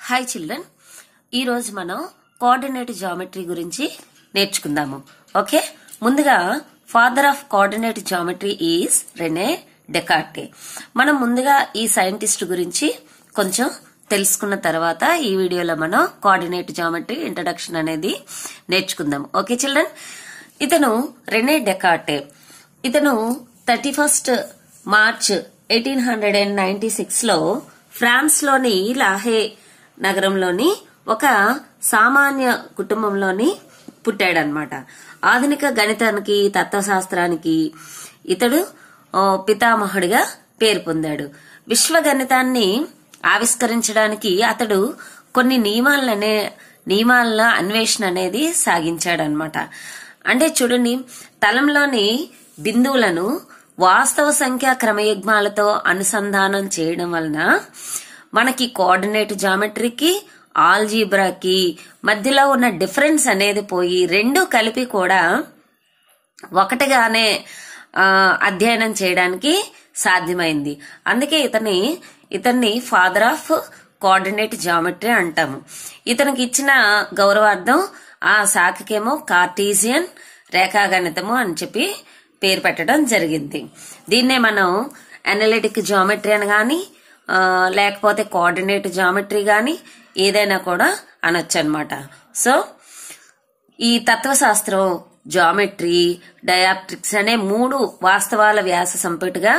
Hi children, ఈ రోజు మనం కోఆర్డినేట్ జామెట్రీ గురించి నేర్చుకుందాము. ఓకే, ముందుగా father of coordinate geometry is Rene Descartes. మనం ముందుగా ఈ సైంటిస్ట్ గురించి కొంచెం తెలుసుకున్న తర్వాత ఈ వీడియోలో మనం కోఆర్డినేట్ జామెట్రీ ఇంట్రడక్షన్ అనేది నేర్చుకుందాం. ఓకే చిల్డ్రన్, ఇతను రెనే డెకార్టే. ఇతను 31 మార్చ్ 1896 లో ఫ్రాన్స్ లోని లాహే నగరంలోని ఒక సామాన్య కుటుంబంలోని పుట్టాడనమాట. ఆధునిక గణితానికి తత్వశాస్త్రానికి ఇతడు పితామహుడిగా పేరు పొందాడు. విశ్వ గణితాన్ని ఆవిష్కరించడానికి అతడు కొన్ని నియమాల అన్వేషణ అనేది సాగించాడనమాట. అంటే చూడండి, తలంలోని బిందువులను వాస్తవ సంఖ్యా క్రమయుగ్మాలతో అనుసంధానం చేయడం వలన మనకి కోఆర్డినేట్ జామెట్రీకి ఆల్జీబ్రాకి మధ్యలో ఉన్న డిఫరెన్స్ అనేది పోయి రెండు కలిపి కూడా ఒకటిగానే అధ్యయనం చేయడానికి సాధ్యమైంది. అందుకే ఇతన్ని ఫాదర్ ఆఫ్ కోఆర్డినేట్ జామెట్రీ అంటాము. ఇతనికి ఇచ్చిన గౌరవార్థం ఆ శాఖకేమో కార్టీజియన్ రేఖాగణితము అని చెప్పి పేరు పెట్టడం జరిగింది. దీన్నే మనం అనలిటిక్ జామెట్రీ అని గాని లేకపోతే కోఆర్డినేట్ జామెట్రీ గాని ఏదైనా కూడా అనొచ్చు అనమాట. సో ఈ తత్వశాస్త్రం, జామెట్రీ, డయాప్ట్రిక్స్ అనే 3 వాస్తవాల వ్యాస సంపుటిగా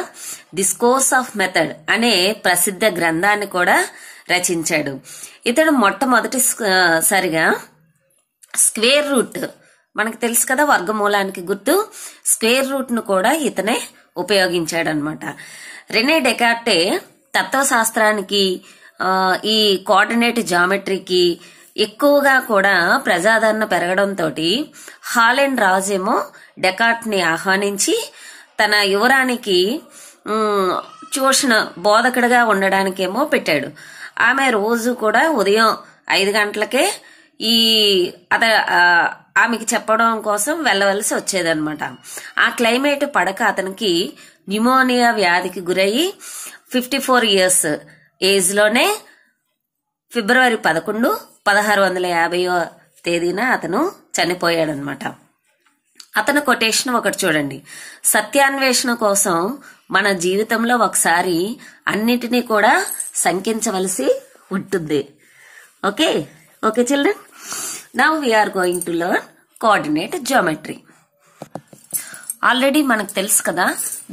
డిస్కోర్స్ ఆఫ్ మెథడ్ అనే ప్రసిద్ధ గ్రంథాన్ని కూడా రచించాడు. ఇతడు మొట్టమొదటిసారిగా స్క్వేర్ రూట్, మనకు తెలుసు కదా వర్గమూలానికి గుర్తు, స్క్వేర్ రూట్ ను కూడా ఇతనే ఉపయోగించాడనమాట. రెనే డెకార్టే తత్వశాస్త్రానికి ఈ కోఆర్డినేట్ జామెట్రీకి ఎక్కువగా కూడా ప్రజాదరణ పెరగడంతో హాలెండ్ రాజేమో డెకార్ట్ ని ఆహ్వానించి తన యువరానికి ట్యూషన్ బోధకుడిగా ఉండడానికేమో పెట్టాడు. ఆమె రోజు కూడా ఉదయం 5 గంటలకే ఆమెకి చెప్పడం కోసం వెళ్ళవలసి వచ్చేదన్నమాట. ఆ క్లైమేట్ పడక అతనికి న్యూమోనియా వ్యాధికి గురయ్యి 54 ఇయర్స్ ఏజ్ లోనే ఫిబ్రవరి 11, 1650 అతను చనిపోయాడనమాట. అతని కొటేషన్ ఒకటి చూడండి: సత్యాన్వేషణ కోసం మన జీవితంలో ఒకసారి అన్నిటినీ కూడా శంకించవలసి ఉంటుంది. Okay okay children, now we are going to learn coordinate geometry. Already మనకు తెలుసు కదా,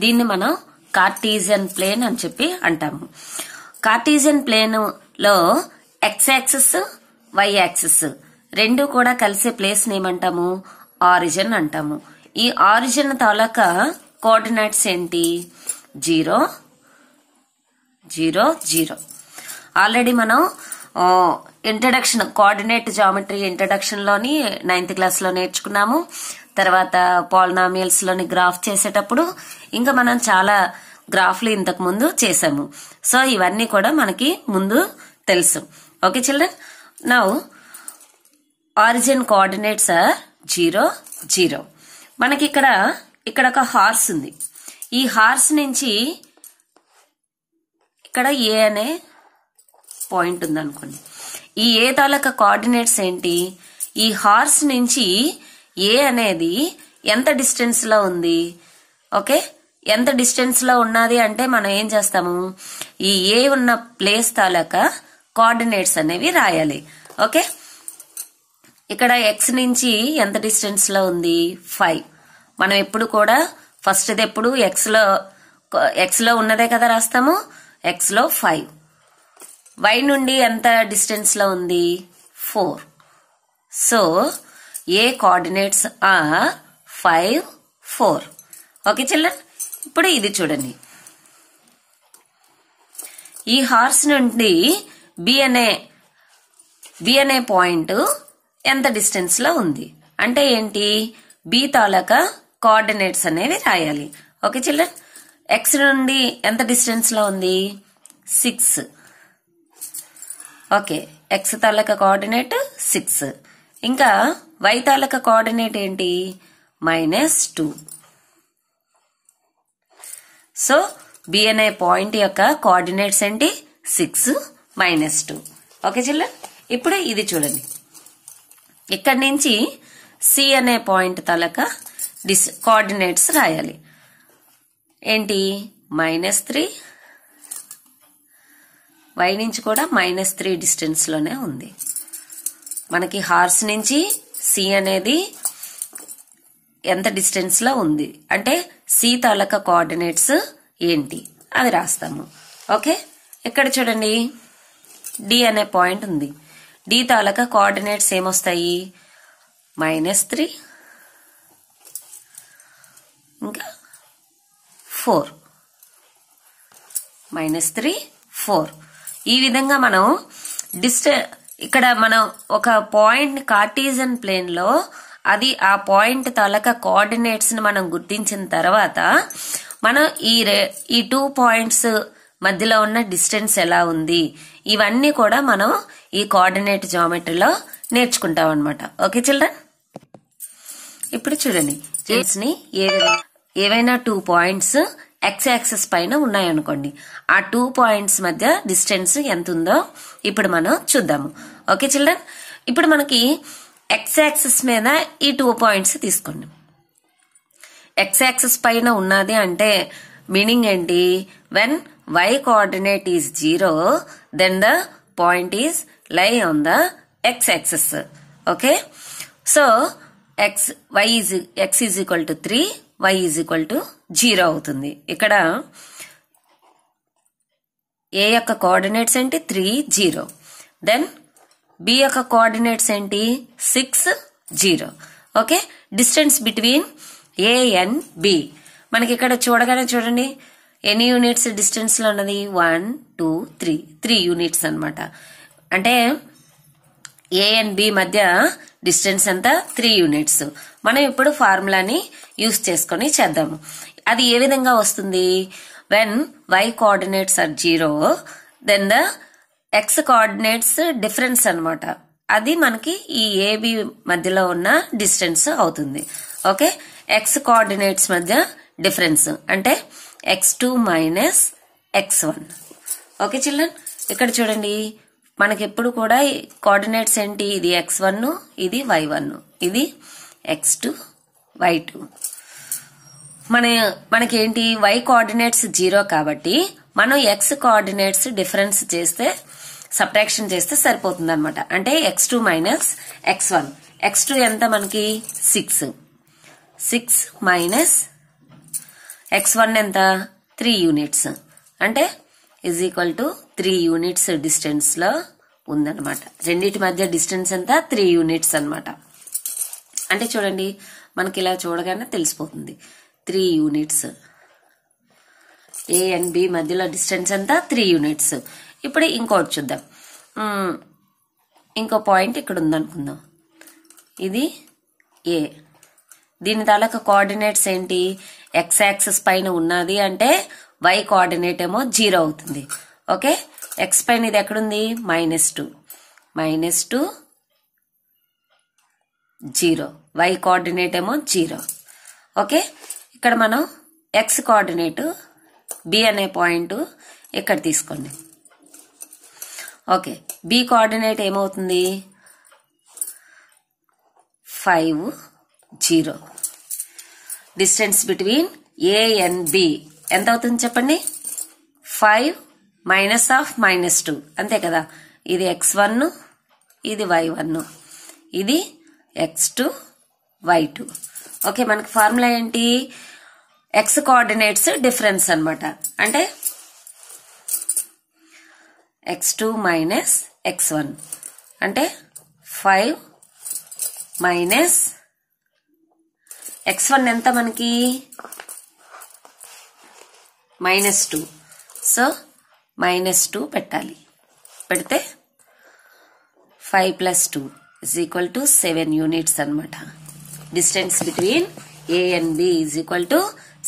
దీన్ని మనం కార్టీజియన్ ప్లేన్ అని చెప్పి అంటాము. కార్టీజియన్ ప్లేన్ లో ఎక్స్ యాక్సిస్, వై యాక్సిస్ రెండు కూడా కలిసే ప్లేస్ ఏమంటాము? ఆరిజిన్ అంటాము. ఈ ఆరిజిన్ తాలూకా కోఆర్డినేట్స్ ఏంటి? 0 0 0. ఆల్రెడీ మనం ఇంట్రడక్షన్, కోఆర్డినేట్ జామెట్రీ ఇంట్రడక్షన్ లోని 9th క్లాస్ లో నేర్చుకున్నాము. తర్వాత పాలినామియల్స్ లోని గ్రాఫ్ చేసేటప్పుడు ఇంకా మనం చాలా గ్రాఫ్లు ఇంతకు ముందు చేసాము. సో ఇవన్నీ కూడా మనకి ముందు తెలుసు. Okay children, now origin coordinates are 0 0. మనకి ఇక్కడ ఒక హార్స్ ఉంది. ఈ హార్స్ నుంచి ఇక్కడ ఏ అనే పాయింట్ ఉంది అనుకోండి. ఈ ఏ తాలూకా కోఆర్డినేట్స్ ఏంటి? ఈ హార్స్ నుంచి ఏ అనేది ఎంత డిస్టెన్స్ లో ఉంది? ఓకే, ఎంత డిస్టెన్స్ లో ఉన్నది అంటే మనం ఏం చేస్తాము? ఈ ఏ ఉన్న ప్లేస్ తాలూకా కోఆర్డినేట్స్ అనేవి రాయాలి. ఓకే, ఇక్కడ ఎక్స్ నుంచి ఎంత డిస్టెన్స్ లో ఉంది? 5. మనం ఎప్పుడు కూడా ఫస్ట్ ఎప్పుడు ఎక్స్ లో ఉన్నదే కదా రాస్తాము. ఎక్స్ లో 5. వై నుండి ఎంత డిస్టెన్స్ లో ఉంది? 4. So A coordinates are 5 4. Okay children, ఇప్పుడు ఇది చూడండి. ఈ హార్స్ నుండి బి అనే పాయింట్ ఎంత డిస్టెన్స్ లో ఉంది అంటే ఏంటి? బి తాలూకా కోఆర్డినేట్స్ అనేవి రాయాలి. ఓకే చిల్డ్రన్, ఎక్స్ నుండి ఎంత డిస్టెన్స్ లో ఉంది? 6. ఓకే, ఎక్స్ తాలూకా కోఆర్డినేట్ 6. ఇంకా వై తాలూకా కోఆర్డినేట్ ఏంటి? -2. సో బి అనే పాయింట్ యొక్క కోఆర్డినేట్స్ ఏంటి? 6 - 2. ఓకే చిల్డ్రన్, ఇప్పుడు ఇది చూడండి, ఇక్కడి నుంచి సి అనే పాయింట్ తాలూకా కోఆర్డినేట్స్ రాయాలి. ఏంటి, -3, వై నుంచి కూడా -3 డిస్టెన్స్ లోనే ఉంది. మనకి హార్స్ నుంచి సి అనేది ఎంత డిస్టెన్స్ లో ఉంది అంటే సి తాలూకా కోఆర్డినేట్స్ ఏంటి అది రాస్తాము. ఓకే, ఇక్కడ చూడండి డి అనే పాయింట్ ఉంది. డి తాలూకా కోఆర్డినేట్స్ ఏమొస్తాయి, -3 ఇంకా 4, -3, 4. ఈ విధంగా మనం ఇక్కడ మనం ఒక పాయింట్ కార్టీజియన్ ప్లేన్ లో అది ఆ పాయింట్ తాలూకా కోఆర్డినేట్స్ ని మనం గుర్తించిన తర్వాత మనం ఈ 2 పాయింట్స్ మధ్యలో ఉన్న డిస్టెన్స్ ఎలా ఉంది ఇవన్నీ కూడా మనం ఈ కోఆర్డినేట్ జియోమెట్రీలో నేర్చుకుంటాం అన్నమాట. ఓకే చిల్డ్రన్, ఇప్పుడు చూడండి, ఏవైనా 2 పాయింట్స్ ఎక్స్ యాక్సిస్ పైన ఉన్నాయనుకోండి, ఆ 2 పాయింట్స్ మధ్య డిస్టెన్స్ ఎంత ఉందో ఇప్పుడు మనం చూద్దాము. ఓకే చిల్డ్రన్, ఇప్పుడు మనకి ఎక్స్ యాక్సిస్ మీద ఈ 2 పాయింట్స్ తీసుకోండి. ఎక్స్ యాక్సిస్ పైన ఉన్నది అంటే మీనింగ్ ఏంటి, when y coordinate is 0 then the point is lie on the x axis. Okay, so x is equal to 3, y is equal to 0 అవుతుంది. ఇక్కడ a యొక్క కోఆర్డినేట్స్ ఏంటి 3, 0. దెన్ b యొక్క కోఆర్డినేట్స్ ఏంటి 6, 0. Okay, distance between a and b మనకి ఇక్కడ చూడగానే చూడండి ఎన్ని యూనిట్స్ డిస్టెన్స్ లో ఉన్నది, 1, 2, 3 యూనిట్స్ అన్నమాట. అంటే ఏ అండ్ బి మధ్య డిస్టెన్స్ ఎంత, 3 యూనిట్స్. మనం ఇప్పుడు ఫార్ములాని యూజ్ చేసుకొని చేద్దాము. అది ఏ విధంగా వస్తుంది, when y coordinates are 0 then the x coordinates difference అన్నమాట. అది మనకి ఈ ఏబి మధ్యలో ఉన్న డిస్టెన్స్ అవుతుంది. ఓకే, x కోఆర్డినేట్స్ మధ్య డిఫరెన్స్ అంటే x2 minus x1. Okay children, ఇక్కడ చూడండి మనకి ఎప్పుడు కూడా కోఆర్డినేట్స్ ఏంటి, ఇది x1, ఇది y1, ఇది x2, y2. మనకి ఏంటి y కోఆర్డినేట్స్ 0 కాబట్టి మనం x కోఆర్డినేట్స్ డిఫరెన్స్ చేస్తే సబ్ట్రాక్షన్ చేస్తే సరిపోతుంది అనమాట. అంటే x2 మైనస్ x1. x2 ఎంత మనకి 6 మైనస్ x1 ఎంత 3 యూనిట్స్ అంటే is equal to 3 units distance లో ఉందన్నమాట. రెండిటి మధ్య డిస్టెన్స్ ఎంత 3 యూనిట్స్ అన్నమాట. అంటే చూడండి మనకి ఇలా చూడగానే తెలిసిపోతుంది 3 యూనిట్స్. ఏ అండ్ బి మధ్యలో డిస్టెన్స్ ఎంత 3 యూనిట్స్. ఇప్పుడు ఇంకోటి చూద్దాం. ఇంకో పాయింట్ ఇక్కడ ఉందనుకుందాం, ఇది ఏ. దీని తాలూకా కోఆర్డినేట్స్ ఏంటి, ఎక్స్ యాక్సిస్ పైన ఉన్నది అంటే y కోఆర్డినేట్ ఏమో 0 అవుతుంది. ఓకే, ఎక్స్ పైన ఇది ఎక్కడుంది -2, 0. y కోఆర్డినేట్ ఏమో 0. ఓకే, ఇక్కడ మనం ఎక్స్ కోఆర్డినేట్ బి అనే పాయింట్ ఇక్కడ తీసుకోండి. ఓకే, బి కోఆర్డినేట్ ఏమవుతుంది 5, 0. Distance between A and B ఎంత అవుతుంది చెప్పండి, 5 మైనస్ ఆఫ్ -2 అంతే కదా. ఇది x1, ఇది y1, ఇది x2, y2. ఓకే, మనకి ఫార్ములా ఏంటి, ఎక్స్ కోఆర్డినేట్స్ డిఫరెన్స్ అన్నమాట. అంటే x2 మైనస్ x1 అంటే 5 మైనస్ x1 ఎంత మనకి -2. సో -2 పెట్టాలి. పెడితే 5 + 2 = 7 యూనిట్స్ అన్నమాట. Distance between A and B =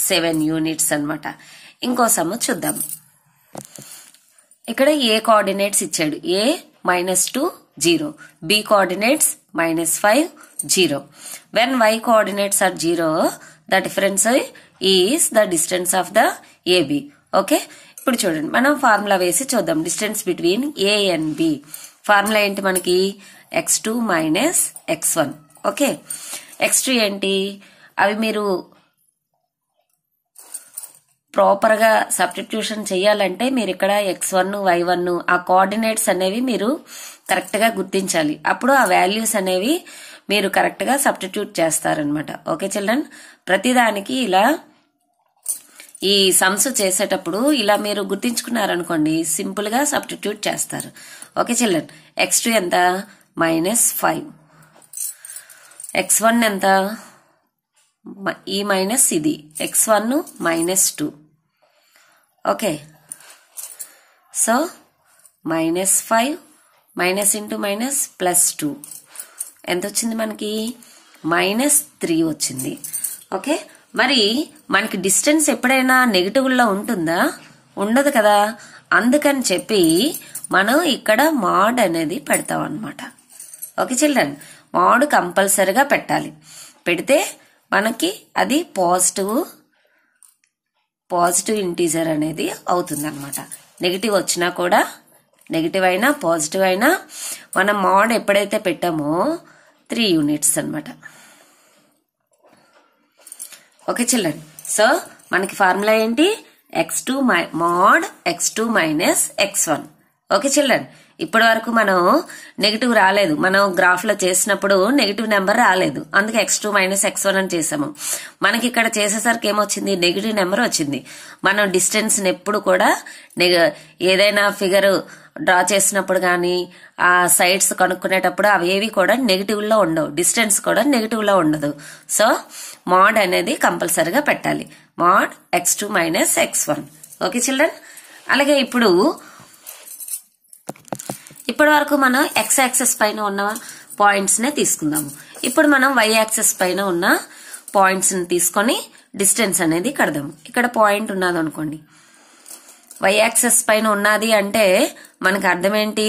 7 units అన్నమాట. ఇంకో సమ్ చూద్దాం. ఇక్కడ ఏ కోఆర్డినేట్స్ ఇచ్చాడు, A -2, 0. B coordinates -5, 0. When y coordinates are 0, the difference is the distance of the AB. Okay, ఇప్పుడు చూడండి మనం ఫార్ములా వేసి చూద్దాం. Distance between A and B formula ఏంటి మనకి x2 minus x1. Okay, x2 ఏంటి, అవి మీరు ప్రాపర్ గా సబ్స్టిట్యూషన్ చేయాలంటే మీరు ఇక్కడ x1 y1 ఆ కోఆర్డినేట్స్ అనేవి మీరు కరెక్ట్ గా గుర్తించాలి. అప్పుడు ఆ వాల్యూస్ అనేవి మీరు కరెక్ట్ గా సబ్స్టిట్యూట్ చేస్తారనమాట. ఓకే చిల్డ్రన్, ప్రతిదానికి ఇలా ఈ సమ్స్ చేసేటప్పుడు ఇలా మీరు గుర్తించుకున్నారనుకోండి సింపుల్ గా సబ్స్టిట్యూట్ చేస్తారు. ఓకే చిల్డ్రన్, x2 ఎంత -5, x1 ఎంత ఈ మైనస్ ఇది x1 -2. Okay, so -5 minus into minus +2 ఎంత వచ్చింది మనకి -3 వచ్చింది. ఓకే, మరి మనకి డిస్టెన్స్ ఎప్పుడైనా నెగిటివ్ లో ఉంటుందా, ఉండదు కదా. అందుకని చెప్పి మనం ఇక్కడ మోడ్ అనేది పెడతాం అన్నమాట. ఓకే చిల్డ్రన్, మోడ్ కంపల్సరిగా పెట్టాలి. పెడితే మనకి అది పాజిటివ్ ఇంటీజర్ అనేది అవుతుంది అనమాట. నెగిటివ్ వచ్చినా కూడా, నెగిటివ్ అయినా పాజిటివ్ అయినా మనం మోడ్ ఎప్పుడైతే పెట్టామో 3 యూనిట్స్ అనమాట. ఓకే చిల్డ్రన్, సో మనకి ఫార్ములా ఏంటి x2 mode x2 minus x1. Okay children, ఇప్పటి వరకు మనం నెగిటివ్ రాలేదు, మనం గ్రాఫ్ లో చేసినప్పుడు నెగిటివ్ నెంబర్ రాలేదు, అందుకే x2 మైనస్ x1 అని చేసాము. మనకి ఇక్కడ చేసేసరికి ఏమొచ్చింది, నెగిటివ్ నెంబర్ వచ్చింది. మనం డిస్టెన్స్ ఎప్పుడు కూడా ఏదైనా ఫిగర్ డ్రా చేసినప్పుడు కానీ ఆ సైడ్స్ కనుక్కునేటప్పుడు అవేవి కూడా నెగిటివ్ లో ఉండవు, డిస్టెన్స్ కూడా నెగిటివ్ లో ఉండదు. సో మోడ్ అనేది కంపల్సరిగా పెట్టాలి, mode x2 minus x1. Okay children, అలాగే ఇప్పటి వరకు మనం x యాక్సెస్ పైన ఉన్న పాయింట్స్ నే తీసుకుందాము. ఇప్పుడు మనం y యాక్సెస్ పైన ఉన్న పాయింట్స్ ని తీసుకొని డిస్టెన్స్ అనేది కడదాము. ఇక్కడ పాయింట్ ఉన్నది అనుకోండి, y యాక్సెస్ పైన ఉన్నది అంటే మనకు అర్థం ఏంటి,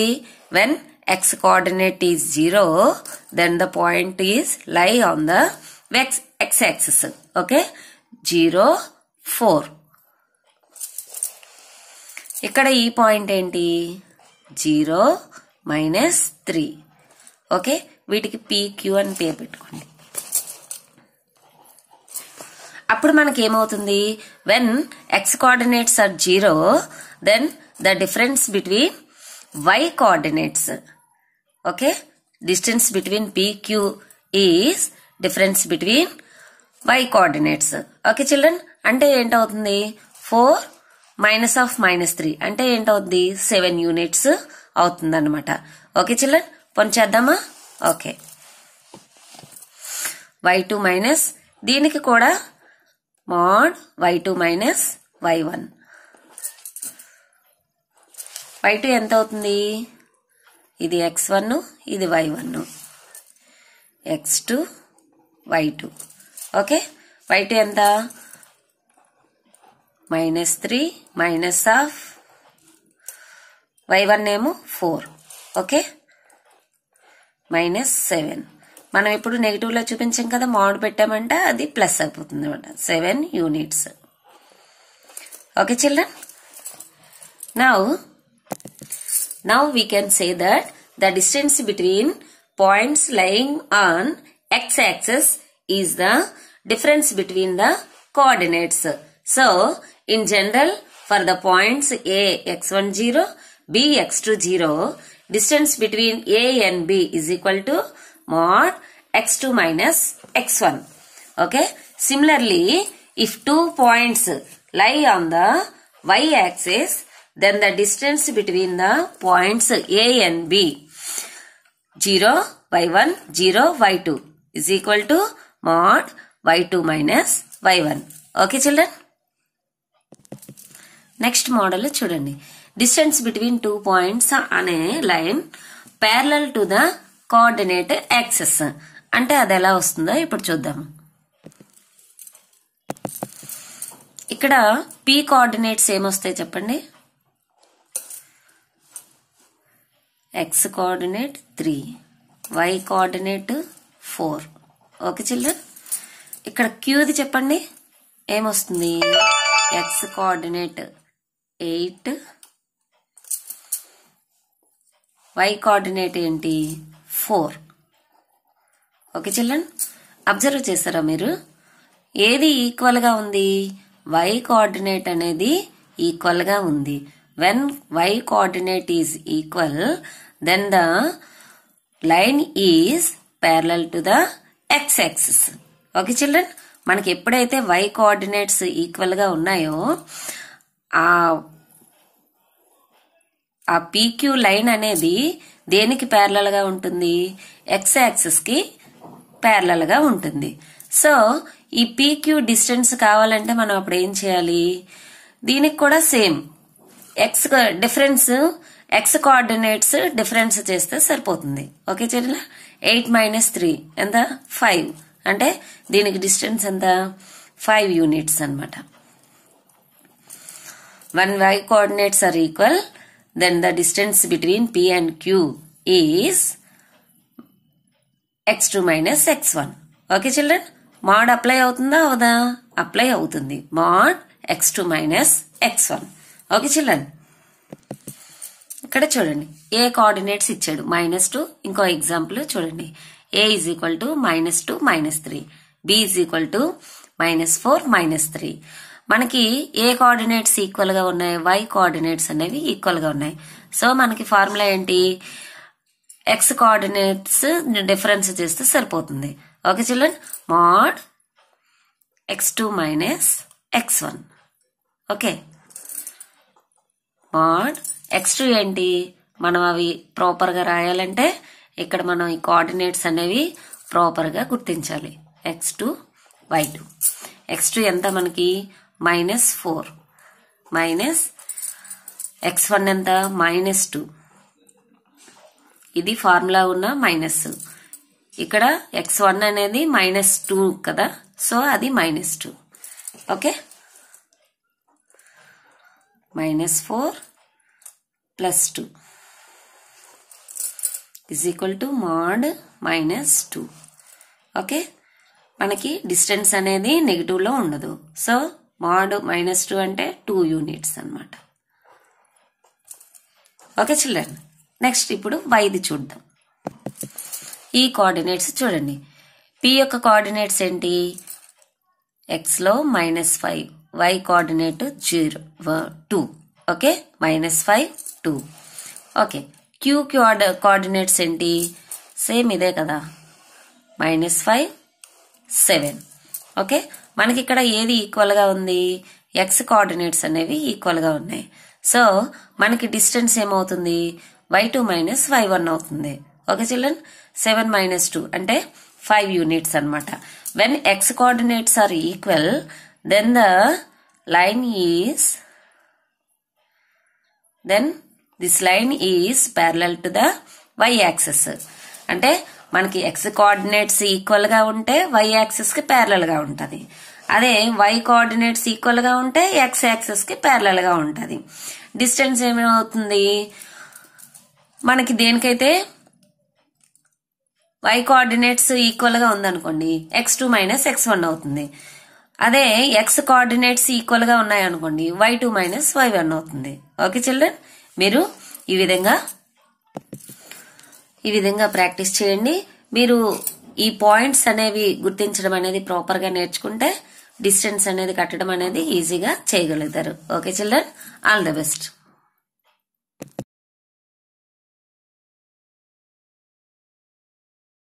when x coordinate is 0 then the point is lie on the x axis. Okay, 0 4. ఇక్కడ ఈ పాయింట్ ఏంటి, 0 -3. ఓకే, వీటికి PQ అని పేరు పెట్టుకోండి. అప్పుడు మనకి ఏమవుతుంది, when x coordinates are 0 then the difference between y coordinates. Okay, distance between PQ is difference between y coordinates. Okay children, అంటే ఏంటవుతుంది 4 -3 అంటే ఏంటవుతుంది 7 యూనిట్స్ అవుతుంది అనమాట. ఓకే చిల్డ్రన్, పొంచేద్దామా. ఓకే, y2 మైనస్ దీనికి కూడా mode y2 minus y1. y2 ఎంత అవుతుంది, ఇది x1 ఇది y1, x2 y2. Okay, y2 ఎంత -3 -half, y1 ఏమో 4. ఓకే, -7. మనం ఇప్పుడు నెగిటివ్ లో చూపించాం కదా, మోడ్ పెట్టామంటే అది ప్లస్ అయిపోతుంది అనమాట, 7 units. Okay children, now we can say that the distance between points lying on x-axis is the difference between the coordinates. So in general, for the points A x1 0, B x2 0, distance between A and B is equal to mod x2 minus x1. Okay, similarly if 2 points lie on the y-axis, then the distance between the points A and B 0 y1 0 y2 is equal to mod y2 minus y1. Okay children, next model చూడండి, distance between 2 points on a line parallel to the coordinate axis అంటే అది ఎలా వస్తుందో ఇప్పుడు చూద్దాం. ఇక్కడ P coordinates ఏమొస్తాయి చెప్పండి, x coordinate 3, y coordinate 4. Okay children, ఇక్కడ Qది చెప్పండి ఏమొస్తుంది, x కోఆర్డినేట్ 8, y కోఆర్డినేట్ ఏంటి 4. ఓకే చిల్డ్రన్, అబ్జర్వ్ చేస్తారా మీరు? ఏది ఈక్వల్ గా ఉంది? y కోఆర్డినేట్ అనేది ఈక్వల్ గా ఉంది. When y coordinate is equal then the line is parallel to the x axis. Okay children, మనకి ఎప్పుడైతే y కోఆర్డినేట్స్ ఈక్వల్ గా ఉన్నాయో ఆ PQ లైన్ అనేది దేనికి ప్యారలల్ గా ఉంటుంది? x యాక్సిస్ కి ప్యారలల్ గా ఉంటుంది. సో ఈ PQ డిస్టెన్స్ కావాలంటే మనం అప్పుడు ఏం చేయాలి? దీనికి కూడా సేమ్ x కోఆర్డినేట్స్ డిఫరెన్స్ చేస్తే సరిపోతుంది. ఓకే చిల్డ్రన్, 8 - 3 ఎంత? 5. అంటే దీనికి డిస్టెన్స్ ఎంత? 5 యూనిట్స్ అన్నమాట. When y coordinates are equal, then the distance between P and Q is x2 minus x1. Okay children, mod apply అవుతుందా అవదా? అప్లై అవుతుంది. mod x2 minus x1. Okay children, ఇక్కడ చూడండి a coordinates ఇచ్చాడు -2. ఇంకో example చూడండి. a is equal to -2 - 3, b is equal to -4 - 3. మనకి A coordinates equal గా ఉన్నాయి? y కోఆర్డినేట్స్ అనేవి ఈక్వల్ గా ఉన్నాయి. సో మనకి ఫార్ములా ఏంటి? x కోఆర్డినేట్స్ డిఫరెన్స్ చేస్తే సరిపోతుంది. Okay children, mod x2 minus x1. Okay, mod x2 ఏంటి? మనం అవి ప్రాపర్ గా రాయాలంటే ఇక్కడ మనం ఈ కోఆర్డినేట్స్ అనేవి ప్రాపర్ గా గుర్తించాలి. x2 y2. x2 ఎంత మనకి? -4 మైనస్ x1 ఎంత? -2. ఇది ఫార్ములా ఉన్న మైనస్. ఇక్కడ x1 అనేది -2 కదా, సో అది -2. Okay, -4 + 2 is equal to mod -2. Okay, మనకి డిస్టెన్స్ అనేది నెగిటివ్ లో ఉండదు. సో mod -2 అంటే 2 యూనిట్స్ అన్నమాట. ఓకే చిల్డ్రన్, నెక్స్ట్ ఇప్పుడు వైది చూద్దాం. ఈ కోఆర్డినేట్స్ చూడండి. p యొక్క కోఆర్డినేట్స్ ఏంటి? x లో -5, y coordinate 0 2. Okay, -5 2. Okay, q coordinates ఏంటి? సేమ్ ఇదే కదా, -5 7. ఓకే, మనకి ఇక్కడ ఏది ఈక్వల్ గా ఉంది? x కోఆర్డినేట్స్ అనేవి ఈక్వల్ గా ఉన్నాయి. సో మనకి డిస్టెన్స్ ఏమవుతుంది? y2 minus y1 అవుతుంది. ఓకే చిల్డ్రన్, 7 - 2 అంటే 5 యూనిట్స్ అన్నమాట. When x coordinates are equal then this line is parallel to the y axis. అంటే మనకి x కోఆర్డినేట్స్ ఈక్వల్ గా ఉంటే y యాక్సిస్ కి ప్యారలల్ గా ఉంటది. అదే y కోఆర్డినేట్స్ ఈక్వల్ గా ఉంటే x యాక్సిస్ కి ప్యారలల్ గా ఉంటది. డిస్టెన్స్ ఏమవుతుంది? మనకి దేనికైతే y కోఆర్డినేట్స్ ఈక్వల్ గా ఉందనుకోండి, x2 minus x1 అవుతుంది. అదే x కోఆర్డినేట్స్ ఈక్వల్ గా ఉన్నాయనుకోండి, y2 minus y1 అవుతుంది. ఓకే చిల్డ్రన్, మీరు ఈ విధంగా ప్రాక్టీస్ చేయండి. మీరు ఈ పాయింట్స్ అనేవి గుర్తించడం అనేది ప్రాపర్ గా నేర్చుకుంటే డిస్టెన్స్ అనేది కట్టడం అనేది ఈజీగా చేయగలుగుతారు. Okay children, all the best.